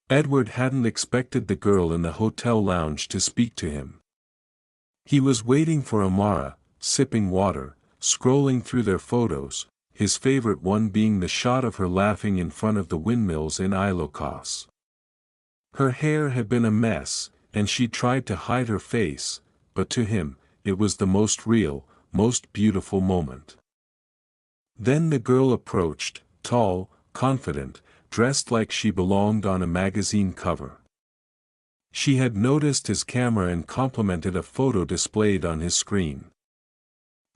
Edward hadn't expected the girl in the hotel lounge to speak to him. He was waiting for Amara, sipping water, scrolling through their photos, his favorite one being the shot of her laughing in front of the windmills in Ilocos. Her hair had been a mess, and she tried to hide her face, but to him, it was the most real, most beautiful moment. Then the girl approached, tall, confident, dressed like she belonged on a magazine cover. She had noticed his camera and complimented a photo displayed on his screen.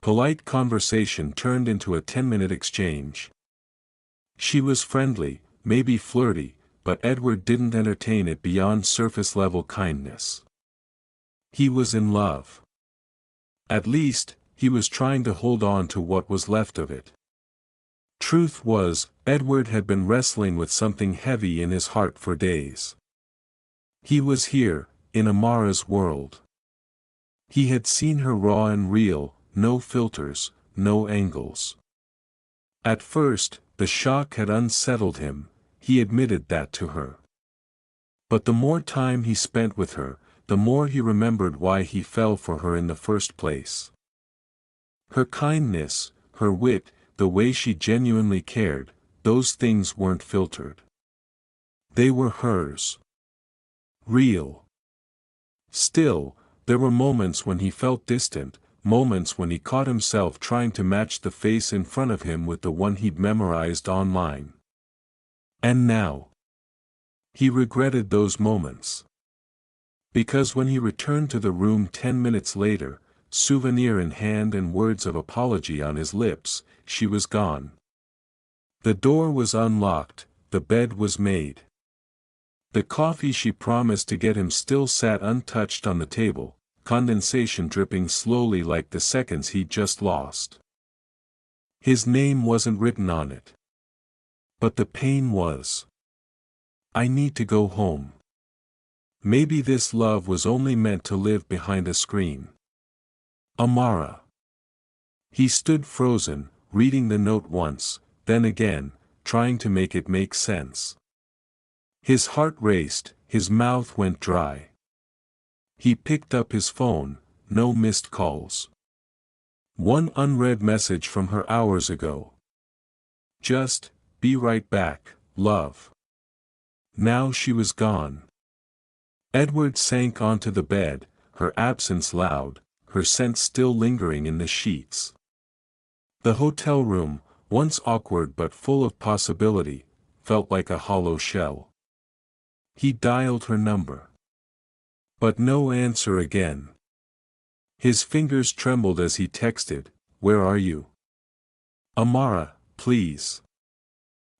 Polite conversation turned into a 10-minute exchange. She was friendly, maybe flirty, but Edward didn't entertain it beyond surface-level kindness. He was in love. At least, he was trying to hold on to what was left of it. Truth was, Edward had been wrestling with something heavy in his heart for days. He was here, in Amara's world. He had seen her raw and real, no filters, no angles. At first, the shock had unsettled him, he admitted that to her. But the more time he spent with her, the more he remembered why he fell for her in the first place. Her kindness, her wit, the way she genuinely cared, those things weren't filtered. They were hers. Real. Still, there were moments when he felt distant, moments when he caught himself trying to match the face in front of him with the one he'd memorized online. And now, he regretted those moments. Because when he returned to the room 10 minutes later, souvenir in hand and words of apology on his lips, she was gone. The door was unlocked, the bed was made. The coffee she promised to get him still sat untouched on the table, condensation dripping slowly like the seconds he'd just lost. His name wasn't written on it. But the pain was. I need to go home. Maybe this love was only meant to live behind a screen. Amara. He stood frozen, reading the note once, then again, trying to make it make sense. His heart raced, his mouth went dry. He picked up his phone, no missed calls. One unread message from her hours ago. Just, be right back, love. Now she was gone. Edward sank onto the bed, her absence loud, her scent still lingering in the sheets. The hotel room, once awkward but full of possibility, felt like a hollow shell. He dialed her number. But no answer again. His fingers trembled as he texted, "Where are you? Amara, please."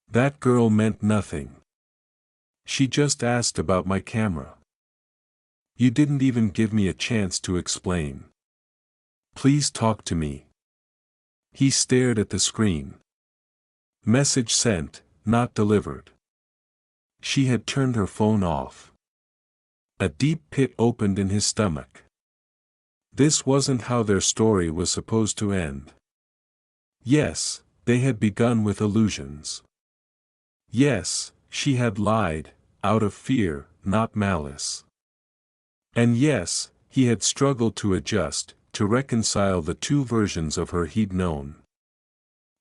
That girl meant nothing. She just asked about my camera. You didn't even give me a chance to explain. Please talk to me. He stared at the screen. Message sent, not delivered. She had turned her phone off. A deep pit opened in his stomach. This wasn't how their story was supposed to end. Yes, they had begun with illusions. Yes, she had lied, out of fear, not malice. And yes, he had struggled to adjust, to reconcile the two versions of her he'd known.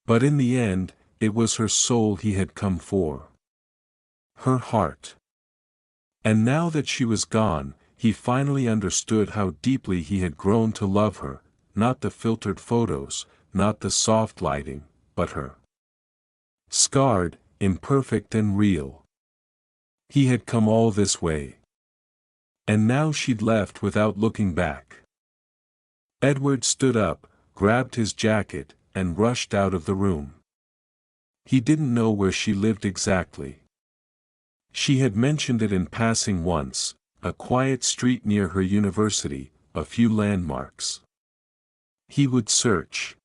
But in the end, it was her soul he had come for. Her heart. And now that she was gone, he finally understood how deeply he had grown to love her, not the filtered photos, not the soft lighting, but her. Scarred, imperfect and real. He had come all this way. And now she'd left without looking back. Edward stood up, grabbed his jacket, and rushed out of the room. He didn't know where she lived exactly. She had mentioned it in passing once, a quiet street near her university, a few landmarks. He would search.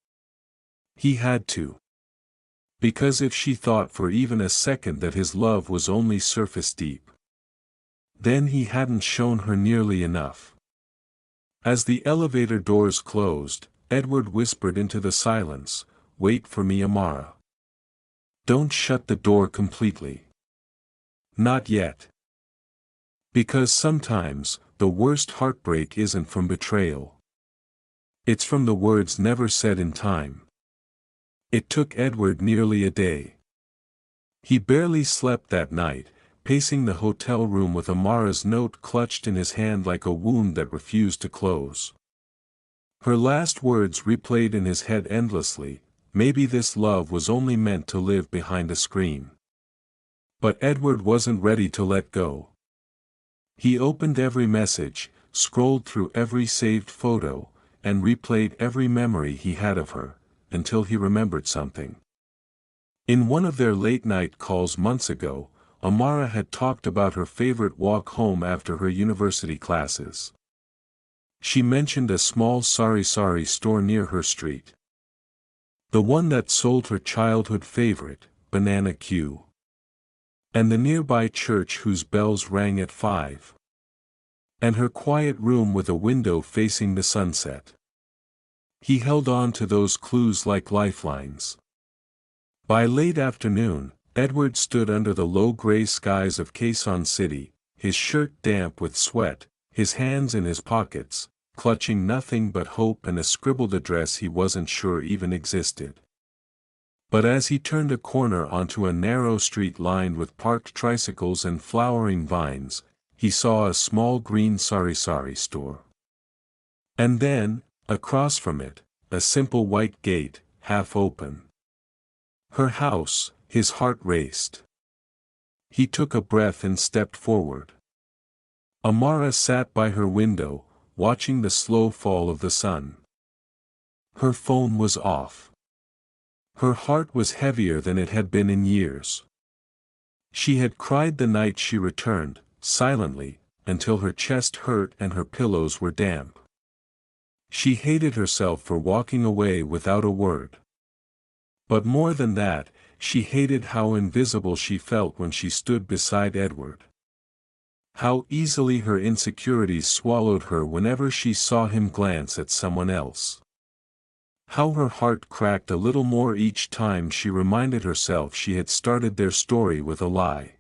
He had to. Because if she thought for even a second that his love was only surface deep, then he hadn't shown her nearly enough. As the elevator doors closed, Edward whispered into the silence, "Wait for me, Amara. Don't shut the door completely. Not yet." Because sometimes, the worst heartbreak isn't from betrayal. It's from the words never said in time. It took Edward nearly a day. He barely slept that night, pacing the hotel room with Amara's note clutched in his hand like a wound that refused to close. Her last words replayed in his head endlessly, "Maybe this love was only meant to live behind a screen." But Edward wasn't ready to let go. He opened every message, scrolled through every saved photo, and replayed every memory he had of her, until he remembered something. In one of their late-night calls months ago, Amara had talked about her favorite walk home after her university classes. She mentioned a small sari store near her street. The one that sold her childhood favorite, Banana Q. And the nearby church whose bells rang at 5. And her quiet room with a window facing the sunset. He held on to those clues like lifelines. By late afternoon, Edward stood under the low gray skies of Quezon City, his shirt damp with sweat, his hands in his pockets, clutching nothing but hope and a scribbled address he wasn't sure even existed. But as he turned a corner onto a narrow street lined with parked tricycles and flowering vines, he saw a small green sari store. And then, across from it, a simple white gate, half open. Her house. His heart raced. He took a breath and stepped forward. Amara sat by her window, watching the slow fall of the sun. Her phone was off. Her heart was heavier than it had been in years. She had cried the night she returned, silently, until her chest hurt and her pillows were damp. She hated herself for walking away without a word. But more than that, she hated how invisible she felt when she stood beside Edward. How easily her insecurities swallowed her whenever she saw him glance at someone else. How her heart cracked a little more each time she reminded herself she had started their story with a lie.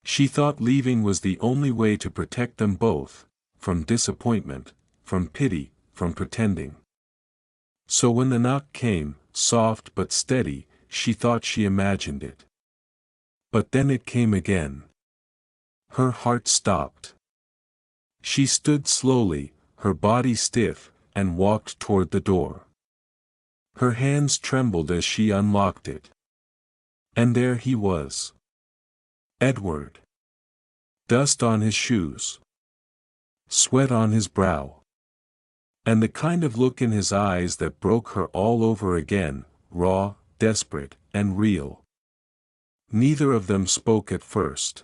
She thought leaving was the only way to protect them both, from disappointment, from pity, from pretending. So when the knock came, soft but steady, she thought she imagined it. But then it came again. Her heart stopped. She stood slowly, her body stiff, and walked toward the door. Her hands trembled as she unlocked it. And there he was. Edward. Dust on his shoes. Sweat on his brow. And the kind of look in his eyes that broke her all over again, raw, desperate, and real. Neither of them spoke at first.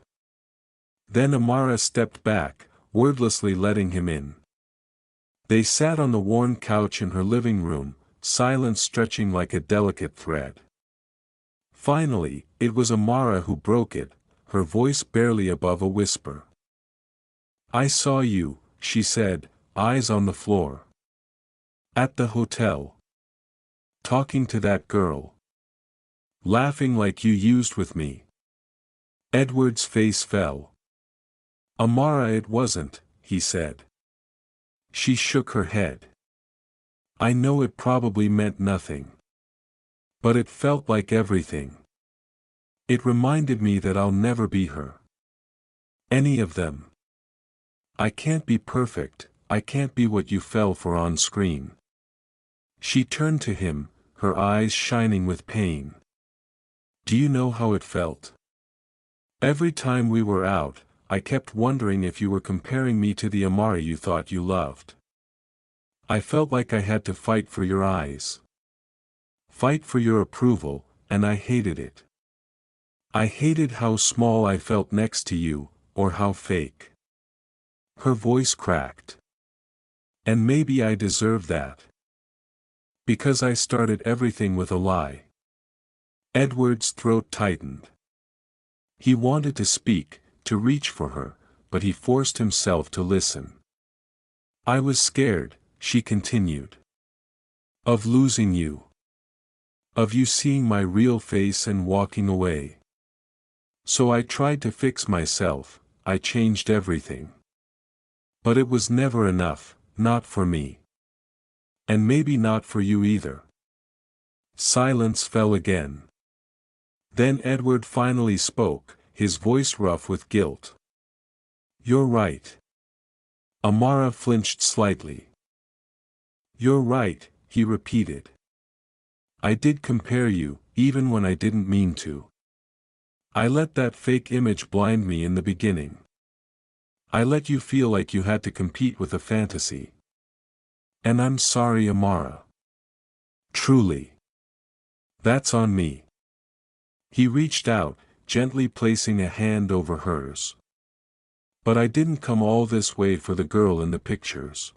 Then Amara stepped back, wordlessly letting him in. They sat on the worn couch in her living room, silence stretching like a delicate thread. Finally, it was Amara who broke it, her voice barely above a whisper. "I saw you," she said, eyes on the floor. "At the hotel. Talking to that girl. Laughing like you used with me." Edward's face fell. "Amara, it wasn't," he said. She shook her head. "I know it probably meant nothing. But it felt like everything. It reminded me that I'll never be her. Any of them. I can't be perfect, I can't be what you fell for on screen. She turned to him, her eyes shining with pain. Do you know how it felt? Every time we were out, I kept wondering if you were comparing me to the Amara you thought you loved. I felt like I had to fight for your eyes. Fight for your approval, and I hated it. I hated how small I felt next to you, or how fake. Her voice cracked. And maybe I deserved that. Because I started everything with a lie. Edward's throat tightened. He wanted to speak, to reach for her, but he forced himself to listen. I was scared, she continued. Of losing you. Of you seeing my real face and walking away. So I tried to fix myself, I changed everything. But it was never enough, not for me. And maybe not for you either. Silence fell again. Then Edward finally spoke, his voice rough with guilt. You're right. Amara flinched slightly. You're right, he repeated. I did compare you, even when I didn't mean to. I let that fake image blind me in the beginning. I let you feel like you had to compete with a fantasy. And I'm sorry, Amara. Truly. That's on me. He reached out, gently placing a hand over hers. But I didn't come all this way for the girl in the pictures.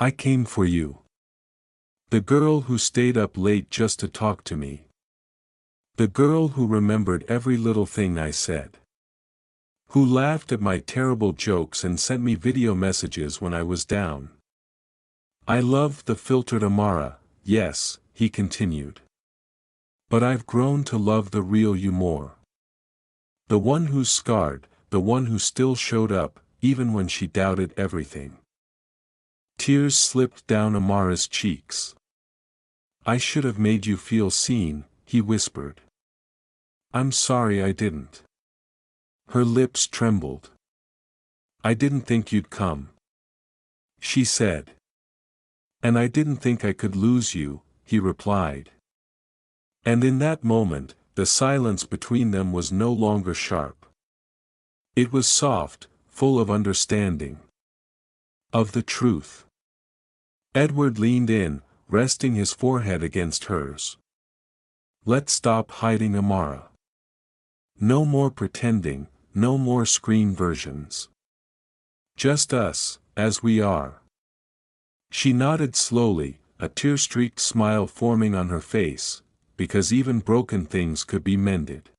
I came for you. The girl who stayed up late just to talk to me. The girl who remembered every little thing I said. Who laughed at my terrible jokes and sent me video messages when I was down. I loved the filtered Amara, yes, he continued. But I've grown to love the real you more. The one who's scarred, the one who still showed up, even when she doubted everything. Tears slipped down Amara's cheeks. I should have made you feel seen, he whispered. I'm sorry I didn't. Her lips trembled. I didn't think you'd come. She said. And I didn't think I could lose you, he replied. And in that moment, the silence between them was no longer sharp. It was soft, full of understanding. Of the truth. Edward leaned in, resting his forehead against hers. Let's stop hiding, Amara. No more pretending, no more screen versions. Just us, as we are. She nodded slowly, a tear-streaked smile forming on her face, because even broken things could be mended.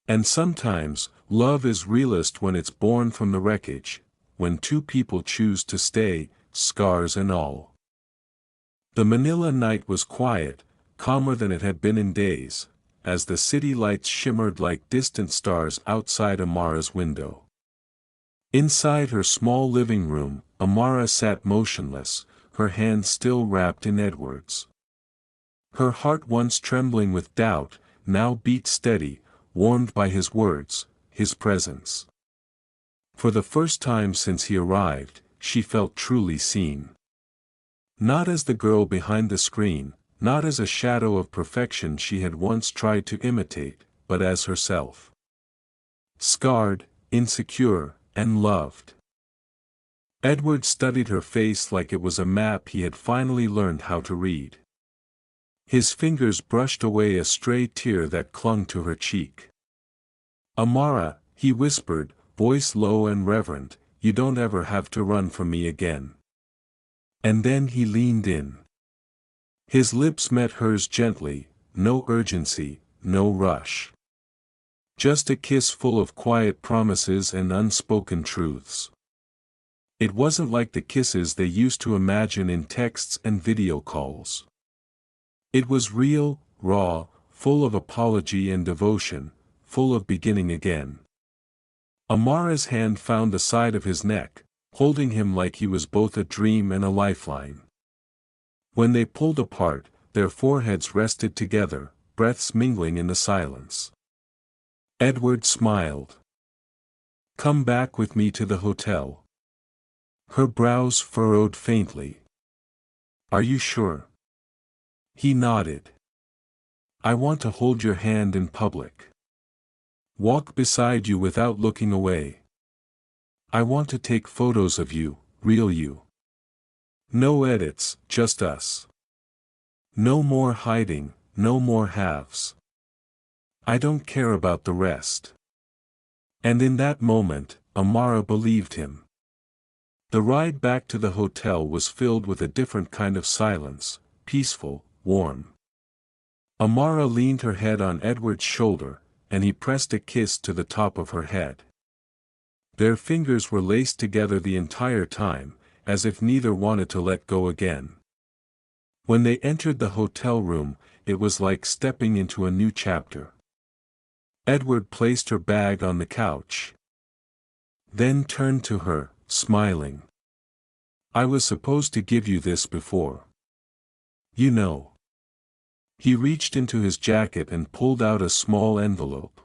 And sometimes, love is realest when it's born from the wreckage, when two people choose to stay, scars and all. The Manila night was quiet, calmer than it had been in days, as the city lights shimmered like distant stars outside Amara's window. Inside her small living room, Amara sat motionless, her hands still wrapped in Edward's. Her heart once trembling with doubt, now beat steady, warmed by his words, his presence. For the first time since he arrived, she felt truly seen. Not as the girl behind the screen, not as a shadow of perfection she had once tried to imitate, but as herself. Scarred, insecure, and loved. Edward studied her face like it was a map he had finally learned how to read. His fingers brushed away a stray tear that clung to her cheek. Amara, he whispered, voice low and reverent, you don't ever have to run from me again. And then he leaned in. His lips met hers gently, no urgency, no rush. Just a kiss full of quiet promises and unspoken truths. It wasn't like the kisses they used to imagine in texts and video calls. It was real, raw, full of apology and devotion, full of beginning again. Amara's hand found the side of his neck, holding him like he was both a dream and a lifeline. When they pulled apart, their foreheads rested together, breaths mingling in the silence. Edward smiled. Come back with me to the hotel. Her brows furrowed faintly. Are you sure? He nodded. I want to hold your hand in public. Walk beside you without looking away. I want to take photos of you, real you. No edits, just us. No more hiding, no more halves. I don't care about the rest. And in that moment, Amara believed him. The ride back to the hotel was filled with a different kind of silence, peaceful, warm. Amara leaned her head on Edward's shoulder, and he pressed a kiss to the top of her head. Their fingers were laced together the entire time, as if neither wanted to let go again. When they entered the hotel room, it was like stepping into a new chapter. Edward placed her bag on the couch. Then turned to her, smiling. I was supposed to give you this before. You know. He reached into his jacket and pulled out a small envelope.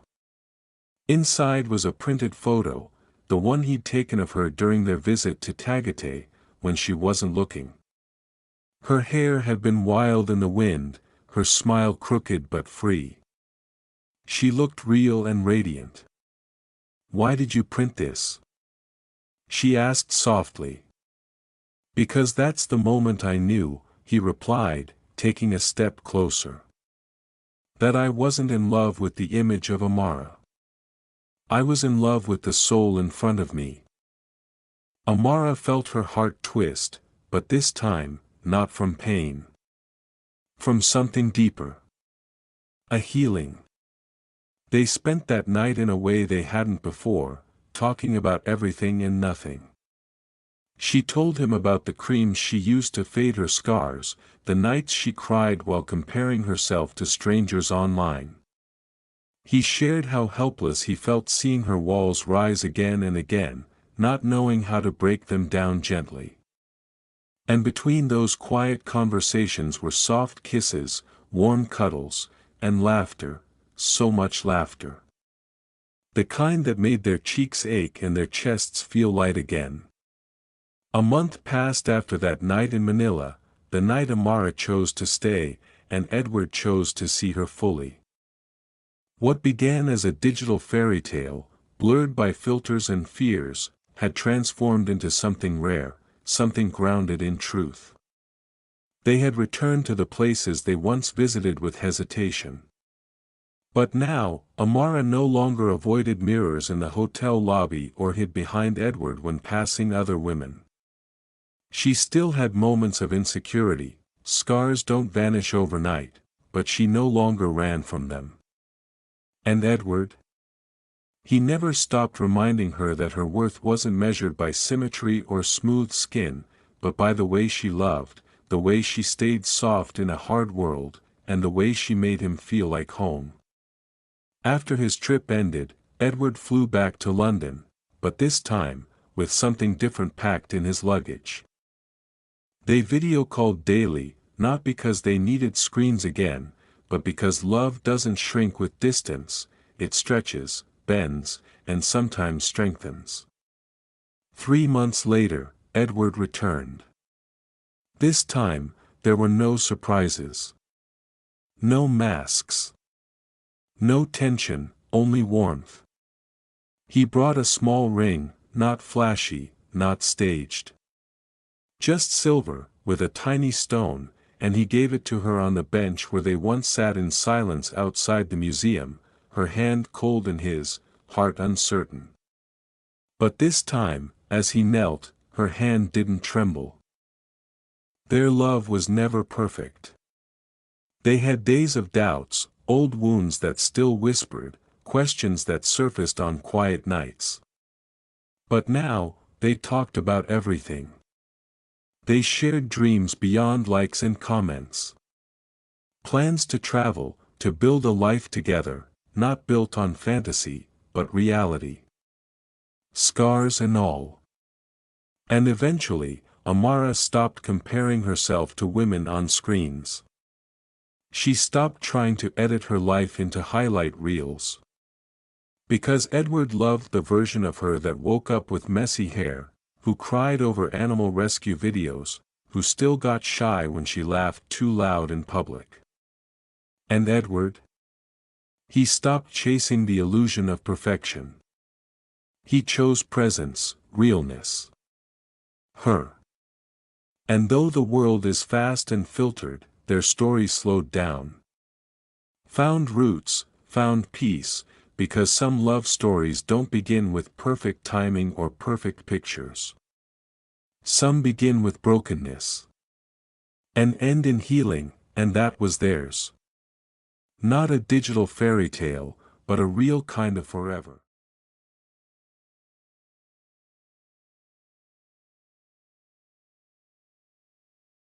Inside was a printed photo, the one he'd taken of her during their visit to Tagate, when she wasn't looking. Her hair had been wild in the wind, her smile crooked but free. She looked real and radiant. Why did you print this? She asked softly. Because that's the moment I knew, he replied, taking a step closer. That I wasn't in love with the image of Amara. I was in love with the soul in front of me. Amara felt her heart twist, but this time, not from pain. From something deeper. A healing. They spent that night in a way they hadn't before, talking about everything and nothing. She told him about the creams she used to fade her scars, the nights she cried while comparing herself to strangers online. He shared how helpless he felt seeing her walls rise again and again, not knowing how to break them down gently. And between those quiet conversations were soft kisses, warm cuddles, and laughter, so much laughter. The kind that made their cheeks ache and their chests feel light again. A month passed after that night in Manila, the night Amara chose to stay, and Edward chose to see her fully. What began as a digital fairy tale, blurred by filters and fears, had transformed into something rare, something grounded in truth. They had returned to the places they once visited with hesitation. But now, Amara no longer avoided mirrors in the hotel lobby or hid behind Edward when passing other women. She still had moments of insecurity, scars don't vanish overnight, but she no longer ran from them. And Edward? He never stopped reminding her that her worth wasn't measured by symmetry or smooth skin, but by the way she loved, the way she stayed soft in a hard world, and the way she made him feel like home. After his trip ended, Edward flew back to London, but this time, with something different packed in his luggage. They video called daily, not because they needed screens again, but because love doesn't shrink with distance, it stretches, bends, and sometimes strengthens. 3 months later, Edward returned. This time, there were no surprises. No masks. No tension, only warmth. He brought a small ring, not flashy, not staged. Just silver, with a tiny stone, and he gave it to her on the bench where they once sat in silence outside the museum, her hand cold in his, heart uncertain. But this time, as he knelt, her hand didn't tremble. Their love was never perfect. They had days of doubts, old wounds that still whispered, questions that surfaced on quiet nights. But now, they talked about everything. They shared dreams beyond likes and comments. Plans to travel, to build a life together, not built on fantasy, but reality. Scars and all. And eventually, Amara stopped comparing herself to women on screens. She stopped trying to edit her life into highlight reels. Because Edward loved the version of her that woke up with messy hair, who cried over animal rescue videos, who still got shy when she laughed too loud in public. And Edward? He stopped chasing the illusion of perfection. He chose presence, realness. Her. And though the world is fast and filtered, their stories slowed down. Found roots, found peace, because some love stories don't begin with perfect timing or perfect pictures. Some begin with brokenness. And end in healing, and that was theirs. Not a digital fairy tale, but a real kind of forever.